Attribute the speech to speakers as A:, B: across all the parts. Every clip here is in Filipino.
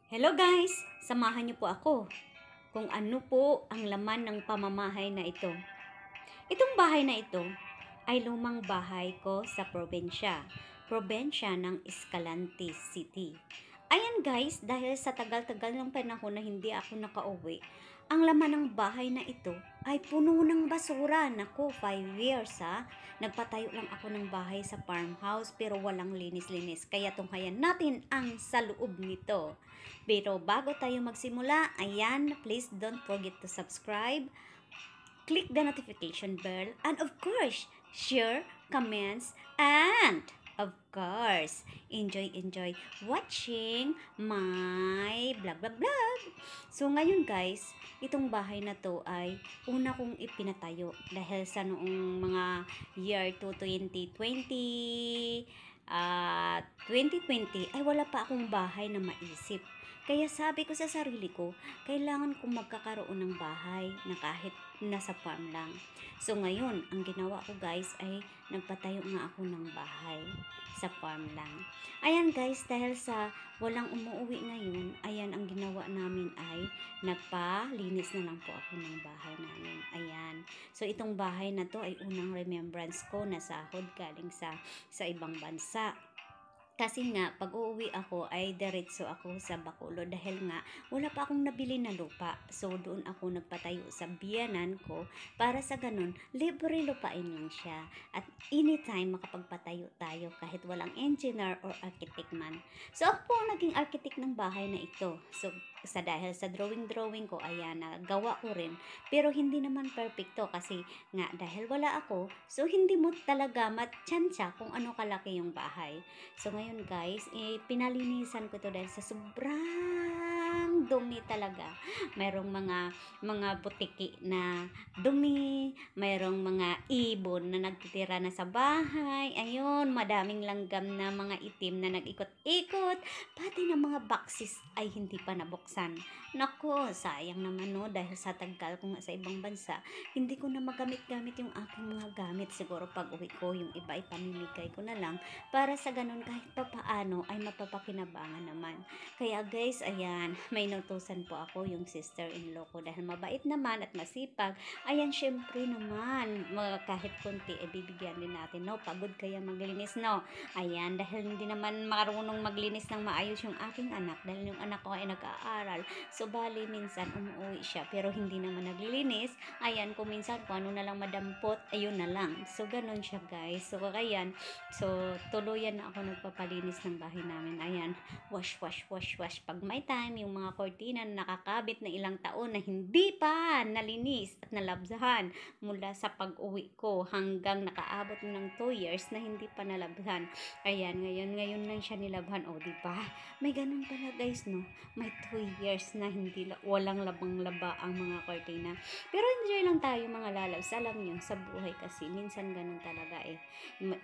A: Hello guys! Samahan niyo po ako kung ano po ang laman ng pamamahay na ito. Itong bahay na ito ay lumang bahay ko sa probensya ng Escalante City. Ayan guys, dahil sa tagal-tagal ng panahon na hindi ako nakauwi, ang laman ng bahay na ito ay puno ng basura. Naku, 5 years ha. Nagpatayo lang ako ng bahay sa farmhouse pero walang linis-linis. Kaya tunghayan natin ang sa loob nito. Pero bago tayo magsimula, ayan, please don't forget to subscribe, click the notification bell, and of course, share, comments, and of course, enjoy watching my vlog. So ngayon guys, itong bahay na to ay una kong ipinatayo dahil sa noong mga year 2020 at 2020 ay wala pa akong bahay na maisip. Kaya sabi ko sa sarili ko, kailangan kong magkakaroon ng bahay na kahit nasa farm lang. So ngayon, ang ginawa ko guys ay nagpatayo nga ako ng bahay sa farm lang. Ayan guys, dahil sa walang umuwi ngayon, ayan ang ginawa namin ay nagpalinis na lang po ako ng bahay namin. Ayan. So itong bahay na to ay unang remembrance ko na sahod galing sa ibang bansa. Kasi nga, pag uuwi ako ay diretso ako sa Bacolod dahil nga wala pa akong nabili na lupa. So doon ako nagpatayo sa biyanan ko para sa ganun, libre lupain lang siya. At anytime makapagpatayo tayo kahit walang engineer or architect man. So ako po ang naging architect ng bahay na ito. So dahil sa drawing ko, ayan, gawa ko rin. Pero hindi naman perfecto kasi nga dahil wala ako, so hindi mo talaga matyansya kung ano kalaki yung bahay. So ngayon guys, pinalinisan ko to dahil sa sobrang dumi talaga. Mayroong mga butiki na dumi, mayroong mga ibon na nagtitira na sa bahay. Ayun, madaming langgam na mga itim na nag-ikot-ikot, pati na mga boxes ay hindi pa nabuksan. Nako, sayang naman no, dahil sa tagal ko nga sa ibang bansa, hindi ko na magamit-gamit yung aking mga gamit. Siguro pag uwi ko, yung iba ay pamimigay ko na lang para sa ganun kahit pa paano ay mapapakinabangan naman. Kaya guys, ayan, may nutusan po ako yung sister-in-law ko dahil mabait naman at masipag. Ayan, syempre naman, kahit konti, bibigyan din natin, no? Pagod kaya maglinis, no? Ayan, dahil hindi naman marunong maglinis ng maayos yung aking anak, dahil yung anak ko ay nag-aaral. So, bali, minsan umuwi siya, pero hindi naman naglilinis. Ayan, kung minsan, kung ano na lang madampot, ayun na lang. So, ganun siya, guys. So, ayan, so, tuluyan na ako nagpapalinis ng bahay namin. Ayan, wash. Pag may time, yung mga kortina na nakakabit na ilang taon na hindi pa nalinis at nalabsahan mula sa pag-uwi ko hanggang nakaabot ng 2 years na hindi pa nalabhan. Ayan, ngayon lang siya nilabhan. O, diba? May ganun pala guys, no? May 2 years na walang labang-laba ang mga kortina. Pero enjoy lang tayo mga lalabs. Alam nyo, sa buhay kasi, minsan ganun talaga eh.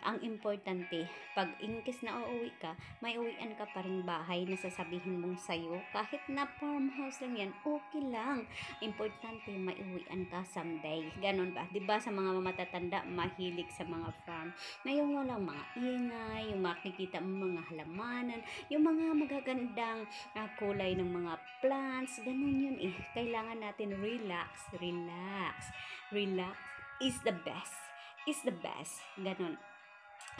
A: Ang importante, pag inkes na uuwi ka, may uwian ka pa rin bahay na sasabihin mong sayo. Kahit na farmhouse lang yan, okay lang. Importante, may uwian ka someday. Ganun ba? Diba sa mga matatanda, mahilig sa mga farm. Ngayon walang mga ingay, yung makikita mo mga halamanan, yung mga magagandang kulay ng mga plants, ganun yun eh. Kailangan natin relax is the best, ganun.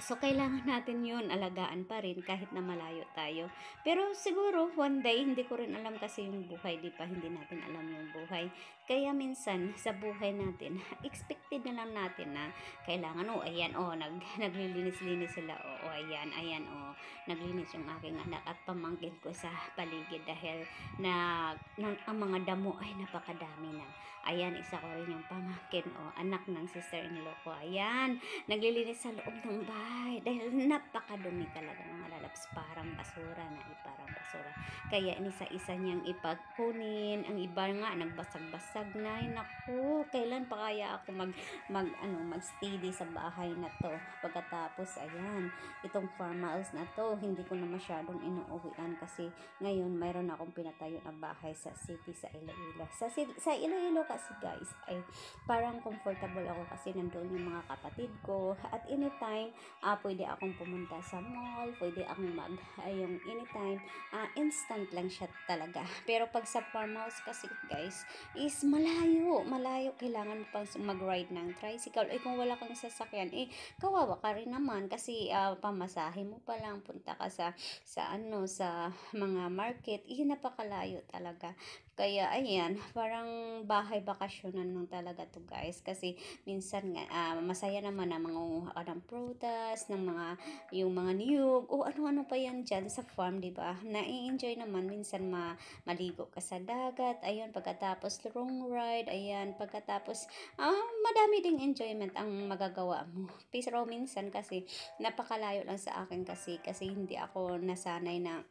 A: So, kailangan natin yun, alagaan pa rin kahit na malayo tayo. Pero siguro, one day, hindi ko rin alam kasi yung buhay, di pa, hindi natin alam yung buhay. Kaya minsan, sa buhay natin, expected na lang natin na kailangan, ayan, naglilinis-linis sila, ayan, naglinis yung aking anak at pamangkin ko sa paligid dahil ang mga damo ay napakadami na. Ayan, isa ko rin yung pamangkin, anak ng sister-in-law ko. Ayan, naglilinis sa loob ng bahay dahil napakadumi talaga mga lalabs, parang basura. Kaya inisa-isa niyang ipagkunin. Ang iba nga nagbasag-basag na. Ay, naku, kailan pa kaya ako mag-steady sa bahay na to? Pagkatapos, ayan, itong farmhouse na to, hindi ko na masyadong inuuwian kasi ngayon mayroon akong pinatayo na bahay sa city, sa Iloilo. Sa Iloilo kasi guys, ay parang comfortable ako kasi nandoon yung mga kapatid ko at anytime pwede akong pumunta sa mall, pwede akong yung anytime, instant lang siya talaga. Pero pag sa farmhouse kasi guys, is malayo, kailangan mo pang mag-ride ng tricycle. Kung wala kang sasakyan, kawawa ka rin naman kasi pamasahe mo pa lang, punta ka sa mga market, napakalayo talaga. Kaya ayan, parang bahay bakasyonan lang talaga to guys, kasi minsan nga masaya naman na mangunguha ka ng prutas, ng yung mga niyog o ano-ano pa yan dyan sa farm, di ba? Nai-enjoy naman minsan maligo ka sa dagat, ayun, pagkatapos long ride, ayan, pagkatapos madami ding enjoyment ang magagawa mo. Pero minsan kasi napakalayo lang sa akin kasi hindi ako nasanay na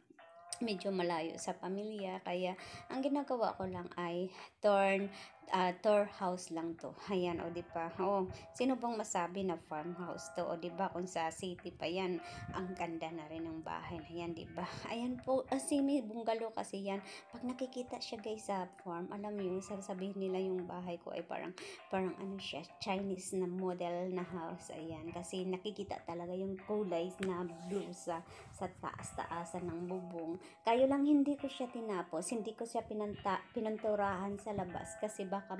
A: medyo malayo sa pamilya, kaya ang ginagawa ko lang ay tour house lang to. Ayan, o di ba? Oh, sino bang masabi na farmhouse to? O di ba, kung sa city pa yan, ang ganda na rin ng bahay na yan, di ba? Ayan po, simi bungalow kasi yan. Pag nakikita siya guys sa farm, alam mo yung sasabihin nila yung bahay ko ay parang ano siya, Chinese na model na house. Ayan, kasi nakikita talaga yung kulay na blue sa taas-taasan ng bubong. Kayo lang hindi ko siya tinapos, hindi ko siya pinanturahan sa labas kasi baka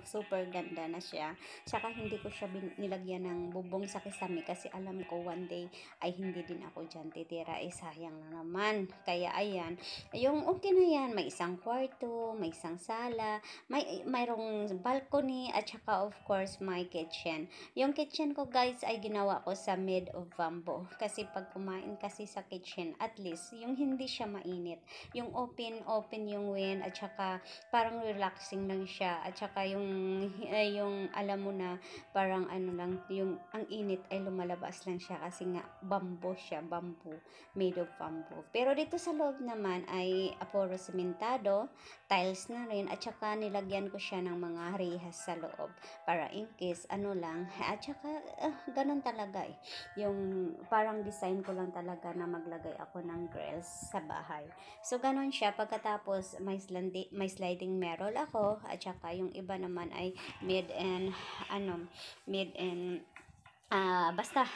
A: super ganda na siya. Tsaka hindi ko siya nilagyan ng bubong sa kisame kasi alam ko one day ay hindi din ako dyan titira, sayang na naman. Kaya ayan, yung okay na yan, may isang kwarto, may isang sala, mayroong balcony, at saka of course may kitchen. Yung kitchen ko guys ay ginawa ko sa made of bamboo kasi pag kumain kasi sa kitchen, at least yung hindi siya mainit, yung open yung wind, at saka parang relaxing lang siya, at saka yung alam mo na parang ano lang, yung ang init ay lumalabas lang siya kasi nga bamboo, made of bamboo. Pero dito sa loob naman ay puro sementado, tiles na rin, at saka nilagyan ko siya ng mga rehas sa loob para in case ano lang, at saka ganun talaga yung parang design ko lang talaga na maglagay ako ng grills sa bahay. So ganun siya. Pagkatapos may sliding mirror ako, at saka yung iba naman ay made in basta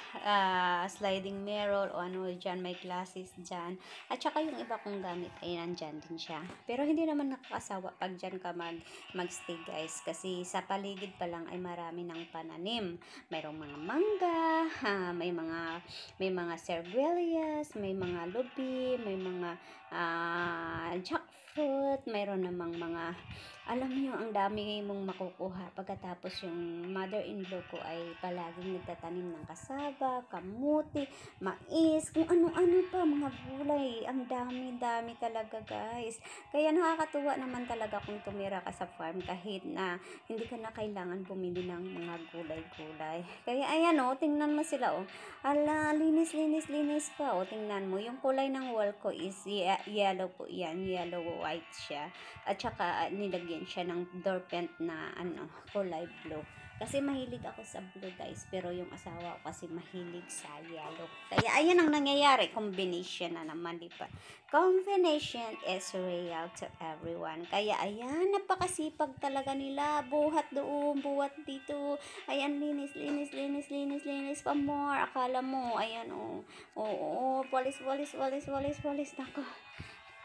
A: sliding mirror o ano dyan, may glasses dyan, at saka yung iba kong gamit ay nandyan din siya. Pero hindi naman nakakasawa pag dyan ka magstay guys, kasi sa paligid pa lang ay marami ng pananim. Mayroong mga mangga, may mga servelias, may mga lubi, may mga jackfruit, mayroon namang mga, alam niyo, ang dami mong makukuha. Pagkatapos yung mother-in-law ko ay palaging nagtatanim ng kasaba, kamuti, mais, kung ano-ano pa, mga gulay. Ang dami talaga guys. Kaya nakakatuwa naman talaga kung tumira ka sa farm kahit na hindi ka na kailangan bumili ng mga gulay-gulay. Kaya ayan tingnan mo sila ala, linis pa tingnan mo. Yung kulay ng wall ko is yellow po yan, yellow white siya. At saka nilagyan siya ng door paint na kulay blue. Kasi mahilig ako sa blue guys, pero yung asawa ko kasi mahilig sa yellow. Kaya ayan ang nangyayari, combination na naman, di ba? Combination is real to everyone. Kaya ayan, napakasipag talaga nila. Buhat doon, buhat dito. Ayan, linis pa more. Akala mo, ayan walis. Nako.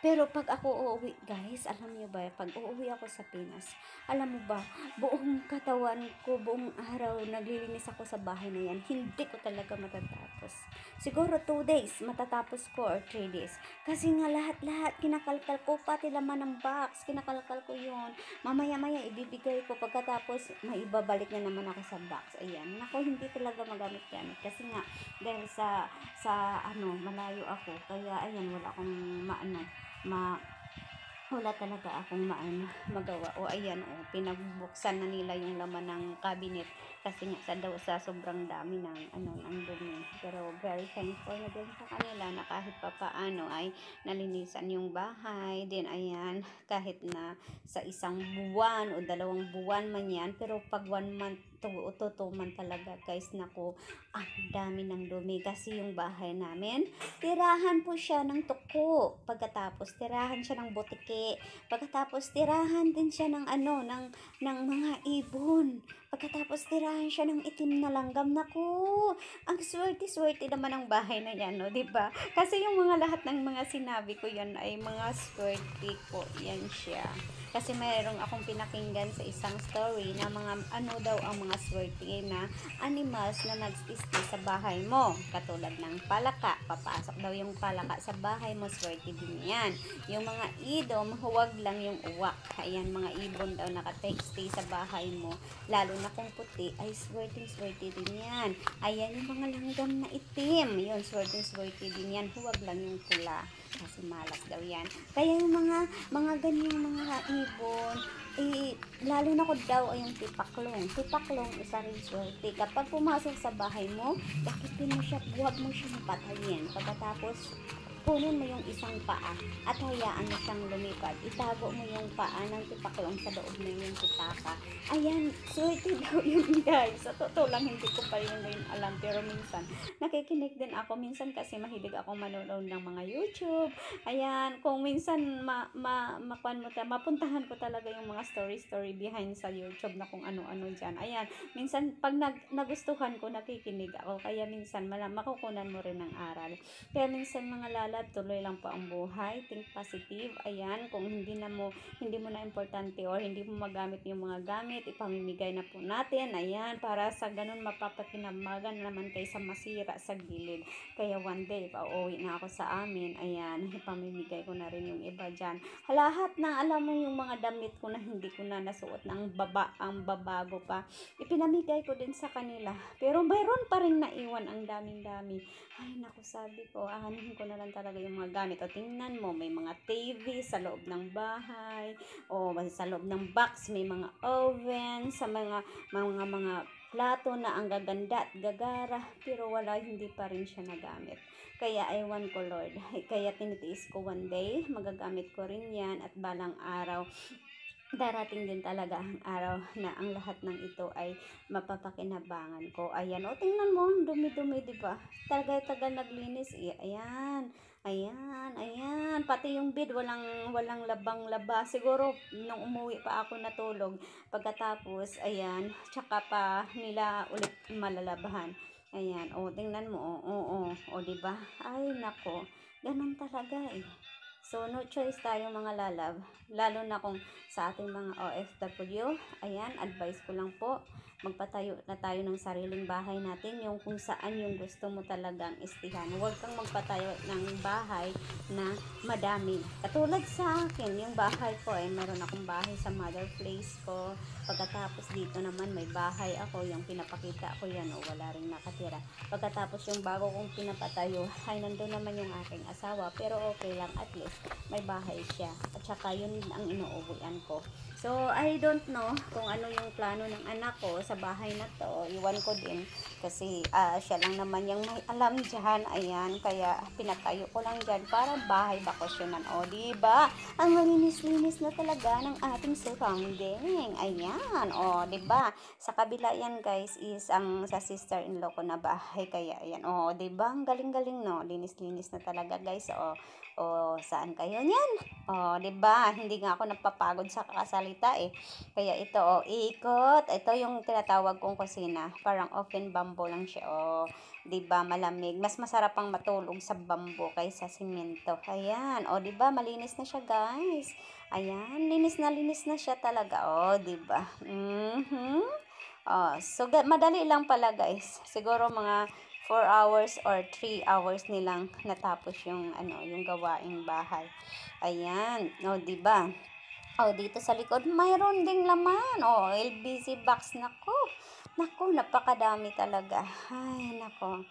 A: Pero pag ako uuwi guys, alam niyo ba, pag uuwi ako sa Pinas, alam mo ba, buong katawan ko, buong araw, naglilinis ako sa bahay na yan. Hindi ko talaga matatapos. Siguro 2 days, matatapos ko, or 3 days. Kasi nga lahat, kinakalkal ko, pati laman ng box, kinakalkal ko yun. Mamaya ibibigay ko, pagkatapos, maibabalik na naman ako sa box. Ayan, nako, hindi talaga magamit-gamit. Kasi nga, dahil sa malayo ako, kaya ayan, wala talaga akong magawa. Ayan pinagbuksan na nila yung laman ng cabinet kasi nga sa sobrang dami ng dumi. Pero very thankful na din sa kanila na kahit pa paano ay nalinisan yung bahay. Then ayan, kahit na sa 1 buwan o 2 buwan man yan, pero pag 1 month to 2 month talaga guys, nako, ang dami ng dumi kasi yung bahay namin, tirahan po siya ng tuko, pagkatapos tirahan siya ng butike, pagkatapos tirahan din siya ng mga ibon, Pagkatapos tirahan siya ng itim na langgam. Naku, ang swerte-swerte naman ang bahay na yan, no, 'di ba? Kasi yung mga lahat ng mga sinabi ko yan ay mga swerte ko yan siya. Kasi mayroong akong pinakinggan sa isang story na mga ano daw ang mga swerte na animals na nagstay sa bahay mo. Katulad ng palaka, papasok daw yung palaka sa bahay mo, swerte din yan. Yung mga idom, huwag lang yung uwak. Ayan, mga ibon daw nakatake-stay sa bahay mo. Lalo na kung puti, ay swerte-swerte din yan. Ayan, yung mga langgam na itim. Yun, swerte-swerte din yan. Huwag lang yung pula. Kasi malas daw yan. Kaya yung mga ganyang mga ibon, lalo na ko daw ay yung tipaklong. Tipaklong, isa rin swerte. Kapag pumasok sa bahay mo, dakitin mo siya, huwag mo siya patayin. Pagkatapos, kunin mo yung isang paa at hayaan mo siyang lumipad. Itago mo yung paa ng tipaklong sa loob ng yung sitaka. Ayan, swerte daw yun guys. Sa totoo lang, hindi ko pa yun alam. Pero minsan, nakikinig din ako. Minsan kasi mahilig ako manonood ng mga YouTube. Ayan, kung minsan mapuntahan ko talaga yung mga story behind sa YouTube na kung ano-ano dyan. Ayan, minsan pag nagustuhan ko, nakikinig ako. Kaya minsan makukunan mo rin ng aral. Kaya minsan mga lala, tuloy lang po ang buhay, think positive. Ayan, kung hindi mo na importante or hindi mo magamit yung mga gamit, ipamimigay na po natin. Ayan, para sa ganun mapapakinamagan naman kaysa masira sa gilid. Kaya one day, pauwi na ako sa amin. Ayan, ipamimigay ko na rin yung iba dyan. Lahat na alam mo yung mga damit ko na hindi ko na nasuot na ang babago pa, ipinamigay ko din sa kanila. Pero mayroon pa rin naiwan ang daming-dami. Ay, naku, sabi ko, ahanin ko na lang talaga yung mga gamit. O, tingnan mo, may mga TV sa loob ng bahay. O, sa loob ng box, may mga oven, sa mga plato na ang gaganda at gagara. Pero wala, hindi pa rin siya nagamit. Kaya, ewan ko, Lord. Kaya tinitiis ko one day, magagamit ko rin yan at balang araw, darating din talaga ang araw na ang lahat ng ito ay mapapakinabangan ko. Ayan, o tingnan mo, dumi-dumi, di ba? Tagal-tagal naglinis eh. Ayan. Ayan. Pati yung bed walang labang-laba. Siguro nung umuwi pa ako natulog. Pagkatapos, ayan, tsaka pa nila ulit malalabahan. Ayan, o tingnan mo, o di ba? Ay nako, ganun talaga eh. So, no choice tayo mga lalab, lalo na kung sa ating mga OFW. Ayan, advice ko lang po, magpatayo na tayo ng sariling bahay natin, yung kung saan yung gusto mo talagang istihan. Huwag kang magpatayo ng bahay na madami. Katulad sa akin, yung bahay ko ay meron akong bahay sa mother place ko. Pagkatapos dito naman may bahay ako, yung pinapakita ko yan, wala ring nakatira. Pagkatapos yung bago kong pinapatayo, ay nandun naman yung aking asawa, pero okay lang, at least may bahay siya. At saka yun ang inuuwian ko. So, I don't know kung ano yung plano ng anak ko sa bahay na to. Iwan ko din. Kasi siya lang naman yung may alam dyan. Ayan, kaya pinatayo ko lang dyan para bahay bakasyonan. O, diba? Ang malinis-linis na talaga ng ating surrounding. Ayan, o, diba? Sa kabila yan, guys, is ang sa sister-in-law ko na bahay. Kaya, ayan, o, diba? Ang galing-galing, no? Linis-linis na talaga, guys. O, saan kayo niyan? O, diba? Hindi nga ako napapagod sa kakasalita eh. Kaya ito, ikot. Ito yung tinatawag kong kusina. Parang open bamboo lang siya. O, diba? Malamig. Mas masarap pang matulog sa bamboo kaysa simento. Ayan. O, diba? Malinis na siya, guys. Ayan. Linis na siya talaga. O, diba? So, madali lang pala, guys. Siguro mga 4 hours or 3 hours nilang natapos yung gawaing bahay. Ayan, di ba? Dito sa likod mayroon ding laman. LBC box, nako, napakadami talaga. Ay, nako.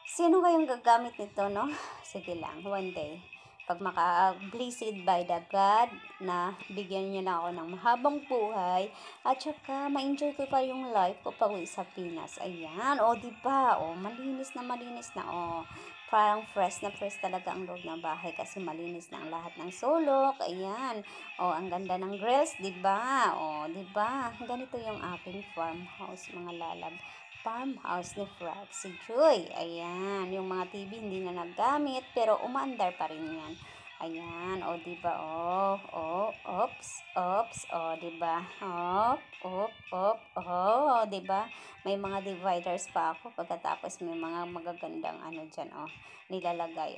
A: Sino kayong gagamit nito, no? Sige lang, one day. Pag blessed by the God na bigyan niyo na ako ng mahabang buhay at saka ma-enjoy ko pa yung life ko pag uwi sa Pinas. Ayan, diba? Malinis na. Parang fresh na fresh talaga ang loob ng bahay kasi malinis na ang lahat ng sulok. Ayan. Ang ganda ng grills, diba? Diba? Ganito yung aking farmhouse, mga lalab. Farmhouse ni Frog, si Joy. Ayan, yung mga TV hindi na naggamit pero umaandar pa rin yan. Ayan, o, di ba, oops, oops, o, di ba, di ba, may mga dividers pa ako, pagkatapos may mga magagandang ano dyan, nilalagay,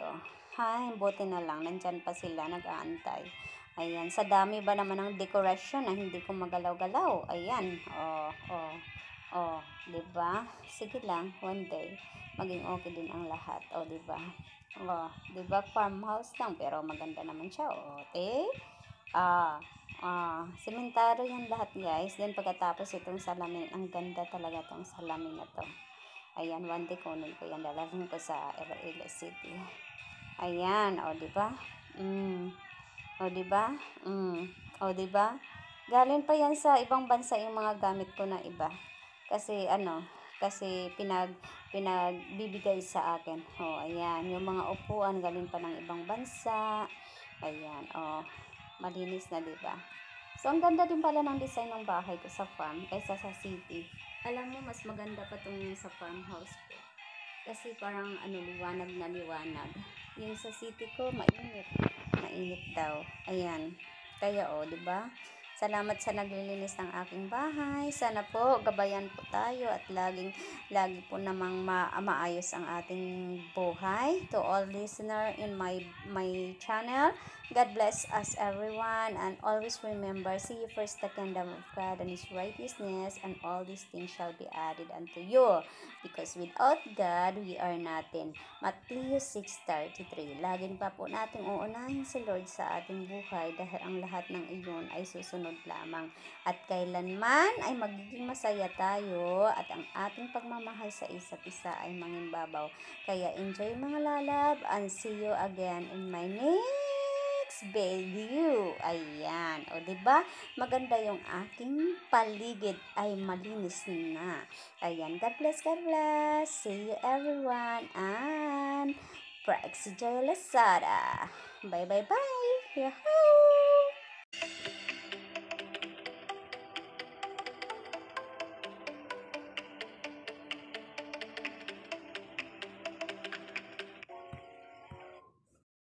A: Hay, buti na lang, nandyan pa sila, nag-aantay. Ayan, sa dami ba naman ng dekorasyon na hindi ko magalaw-galaw, ayan, di ba, sige lang, one day, maging okay din ang lahat, di ba. 'Di ba farmhouse lang pero maganda naman siya, Ah, sementeryo 'yan lahat, guys. Then pagkatapos itong salamin, ang ganda talaga 'tong salamin na 'to. Ayan, one day kunin ko 'yan, dadalhin ko sa Iloilo City. Ayan, 'di ba? Mm. 'Di ba? Mm. 'Di ba? Galing pa 'yan sa ibang bansa yung mga gamit ko na iba. Kasi ano, kasi pinagbibigay sa akin. Ayan, yung mga upuan galing pa ng ibang bansa. Ayan, malinis na, 'di ba? So, ang ganda din pala ng design ng bahay ko sa farm kaysa sa city. Alam mo, mas maganda pa tong sa farmhouse ko. Kasi parang liwanag na liwanag. Yung sa city ko, mainit. Mainit daw. Ayan. Kaya, 'di ba? Salamat sa naglilinis ng aking bahay. Sana po gabayan po tayo at lagi po namang maayos ang ating buhay. To all listener in my channel, God bless us everyone, and always remember, see you first the kingdom of God and His righteousness, and all these things shall be added unto you. Because without God, we are nothing. Matthew 6:33. Laging pa po nating uunahin si Lord sa ating buhay dahil ang lahat ng iyon ay susunod lamang. At kailanman ay magiging masaya tayo at ang ating pagmamahal sa isa't isa ay mangimbabaw. Kaya enjoy mga lalab, and see you again in my next video. Ayan. 'Di ba? Maganda yung aking paligid ay malinis na. Ayan. God bless, God bless. See you everyone. And Praxi Joy Lazada. Bye, bye, bye. Yahoo!